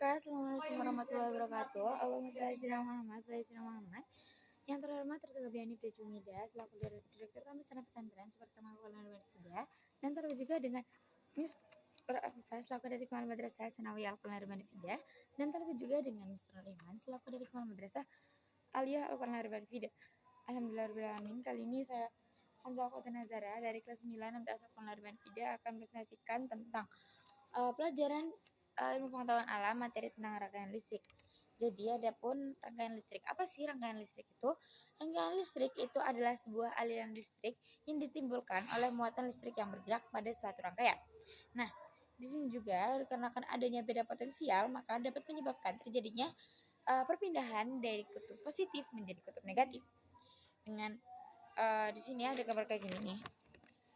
Kak, assalamualaikum warahmatullahi wabarakatuh. Allahumma shalli ala Muhammad wa ala ali Muhammad. Yang terhormat Dr. Biani Prejumida selaku Direktur Pembinaan Pesantren seperti Kemaluan Al-Fida, dan terhormat juga dengan Mr. Afifah selaku dari Kemaluan Madrasah Sanawiyah Al-Quran Al-Fida, dan terhormat juga dengan Mr. Iman selaku dari Kemaluan Madrasah Aliyah Al-Quran Al-Fida. Alhamdulillahirrahmanirrahim. Kali ini saya Hamzah Kota Nazara dari kelas 9 MTS Al-Quran Al-Fida akan presentasikan tentang pelajaran ilmu pengetahuan alam materi tentang rangkaian listrik. Jadi adapun rangkaian listrik, apa sih rangkaian listrik itu? Rangkaian listrik itu adalah sebuah aliran listrik yang ditimbulkan oleh muatan listrik yang bergerak pada suatu rangkaian. Nah, di sini juga dikarenakan adanya beda potensial, maka dapat menyebabkan terjadinya perpindahan dari kutub positif menjadi kutub negatif. Dengan di sini ada gambar kayak gini nih.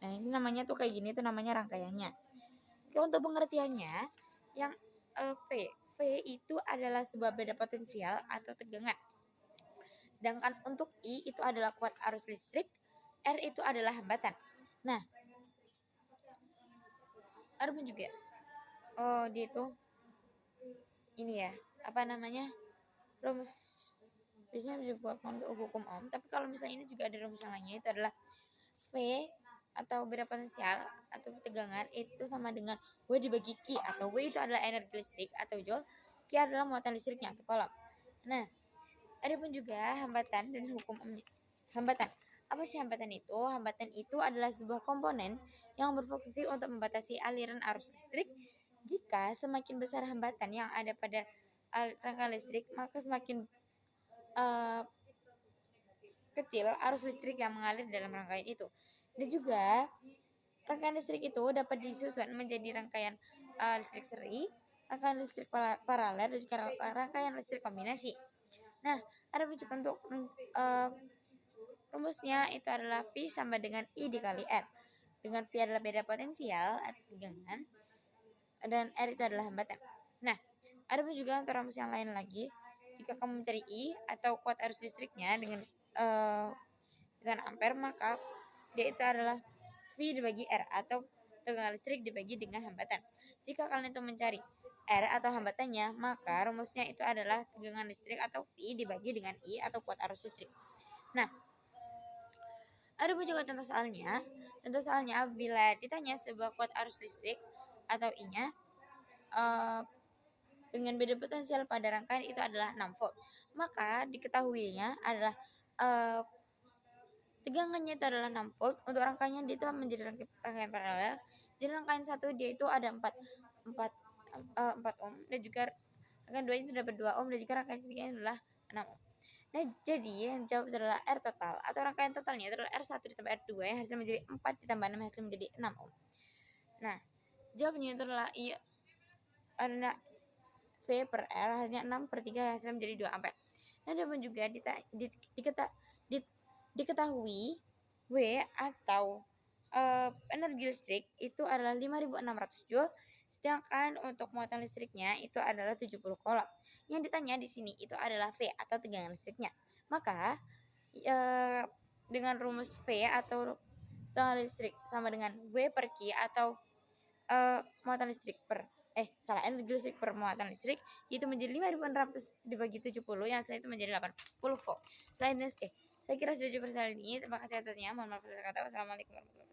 Nah, ini namanya tuh kayak gini, itu namanya rangkaiannya. Untuk pengertiannya, yang V itu adalah sebuah beda potensial atau tegangan. Sedangkan untuk I itu adalah kuat arus listrik, R itu adalah hambatan. Nah, ada pun juga dia itu ini ya, apa namanya? Rumus biasanya juga hukum Ohm, tapi kalau misalnya ini juga ada rumus yang lainnya, itu adalah V atau beda potensial atau tegangan itu sama dengan W dibagi Q, atau W itu adalah energi listrik atau joule, Q adalah muatan listriknya atau kolom. Nah, ada pun juga hambatan dan hukum Ohmnya. Hambatan. Apa sih hambatan itu? Hambatan itu adalah sebuah komponen yang berfungsi untuk membatasi aliran arus listrik. Jika semakin besar hambatan yang ada pada rangkaian listrik, maka semakin kecil arus listrik yang mengalir dalam rangkaian itu. Dan juga rangkaian listrik itu dapat disusun menjadi rangkaian listrik seri, rangkaian listrik paralel, dan juga rangkaian listrik kombinasi. Nah, ada juga untuk rumusnya itu adalah V sama dengan I dikali R. Dengan V adalah beda potensial atau tegangan, dan R itu adalah hambatan. Nah, ada juga untuk rumus yang lain lagi. Jika kamu mencari I atau kuat arus listriknya dengan ampere, maka dia itu adalah V dibagi R atau tegangan listrik dibagi dengan hambatan. Jika kalian itu mencari R atau hambatannya, maka rumusnya itu adalah tegangan listrik atau V dibagi dengan I atau kuat arus listrik. Nah, ada juga contoh soalnya. Contoh soalnya bila ditanya sebuah kuat arus listrik atau I-nya dengan beda potensial pada rangkaian itu adalah 6 volt. Maka diketahuinya adalah tegangannya itu adalah 6 volt. Untuk rangkaiannya dia itu menjadi rangkaian paralel. Di rangkaian 1 dia itu ada 4 ohm, dan juga rangkaian 2 itu dapat 2 ohm, dan juga rangkaian 3 adalah 6 ohm. Nah, jadi yang jawab adalah R total atau rangkaian totalnya itu adalah R1 ditambah R2 yang hasilnya menjadi 4 ditambah 6 yang hasilnya menjadi 6 ohm. Nah, jawabnya itu adalah I adalah V per R hanya 6/3 yang hasilnya menjadi 2 ampere. Nah, dan juga diketahui W atau energi listrik itu adalah 5.600 joule, sedangkan untuk muatan listriknya itu adalah 70 kolom. Yang ditanya di sini itu adalah V atau tegangan listriknya. Maka dengan rumus V atau tegangan listrik sama dengan W per Q atau muatan listrik per energi listrik per muatan listrik itu menjadi 5.600 dibagi 70 yang saya itu menjadi 80 volt. Saya kira sudah cukup ini. Terima kasih atasnya. Mohon maaf atas kata. Wassalamualaikum warahmatullahi wabarakatuh.